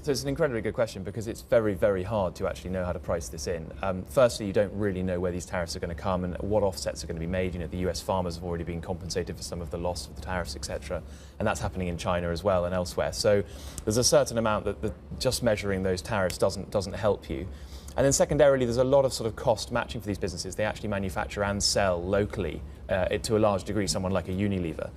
So it's an incredibly good question because it's very, very hard to actually know how to price this in. Firstly, you don't really know where these tariffs are going to come and what offsets are going to be made. You know, the US farmers have already been compensated for some of the loss of the tariffs, etc. And that's happening in China as well and elsewhere. So there's a certain amount that just measuring those tariffs doesn't help you. And then secondarily, there's a lot of sort of cost matching for these businesses. They actually manufacture and sell locally to a large degree, someone like a Unilever.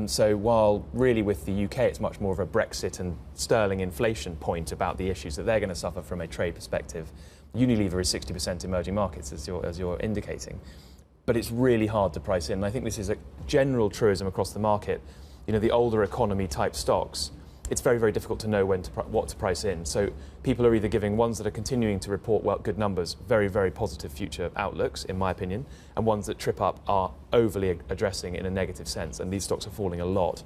So while really with the UK it's much more of a Brexit and sterling inflation point about the issues that they're going to suffer from a trade perspective, Unilever is 60% emerging markets, as you're indicating. But it's really hard to price in. And I think this is a general truism across the market. You know, the older economy type stocks, it's very, very difficult to know what to price in. So people are either giving ones that are continuing to report good numbers, very, very positive future outlooks, in my opinion, and ones that trip up are overly addressing in a negative sense, and these stocks are falling a lot.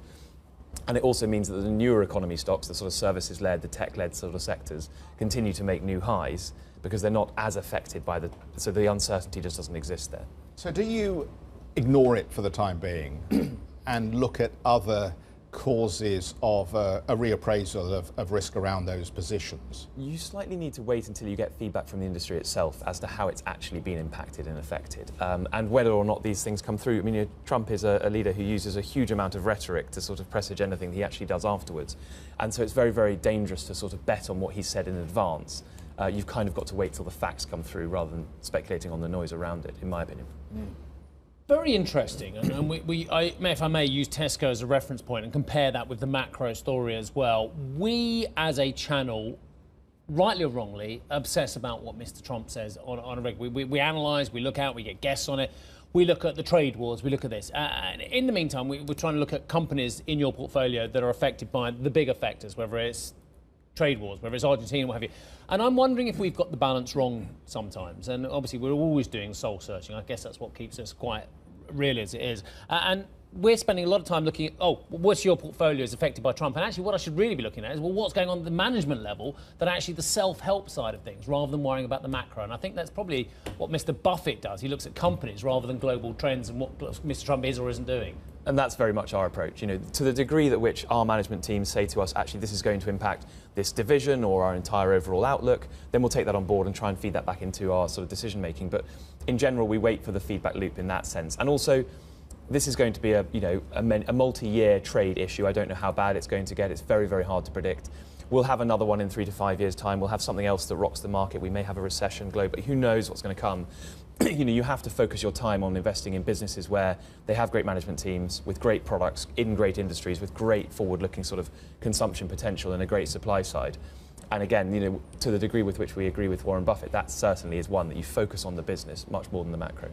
And it also means that the newer economy stocks, the sort of services-led, the tech-led sort of sectors, continue to make new highs because they're not as affected by so the uncertainty just doesn't exist there. So do you ignore it for the time being and look at other causes of a reappraisal of risk around those positions? You slightly need to wait until you get feedback from the industry itself as to how it's actually been impacted and affected, and whether or not these things come through. I mean, Trump is a leader who uses a huge amount of rhetoric to sort of presage anything he actually does afterwards, and so it's very, very dangerous to sort of bet on what he said in advance. You've kind of got to wait till the facts come through rather than speculating on the noise around it, in my opinion. Very interesting, and if I may use Tesco as a reference point and compare that with the macro story as well. We, as a channel, rightly or wrongly, obsess about what Mr. Trump says on a regular. We analyse, we look out, we get guests on it. We look at the trade wars, we look at this. And in the meantime, we're trying to look at companies in your portfolio that are affected by the bigger factors, whether it's trade wars, whether it's Argentina, what have you. And I'm wondering if we've got the balance wrong sometimes. And obviously, we're always doing soul searching. I guess that's what keeps us quite real as it is. And we're spending a lot of time looking at, what's your portfolio is affected by Trump? And actually what I should really be looking at is, well, what's going on at the management level, that actually the self-help side of things, rather than worrying about the macro. And I think that's probably what Mr. Buffett does. He looks at companies rather than global trends and what Mr. Trump is or isn't doing. And that's very much our approach. You know, to the degree that which our management teams say to us, actually, this is going to impact this division or our entire overall outlook, then we'll take that on board and try and feed that back into our sort of decision making. But in general, we wait for the feedback loop in that sense. And also, this is going to be a multi-year trade issue. I don't know how bad it's going to get. It's very, very hard to predict. We'll have another one in 3 to 5 years' time. We'll have something else that rocks the market. We may have a recession globally. Who knows what's going to come? You know, you have to focus your time on investing in businesses where they have great management teams with great products in great industries with great forward-looking sort of consumption potential and a great supply side. And again, you know, to the degree with which we agree with Warren Buffett, that certainly is one that you focus on the business much more than the macro.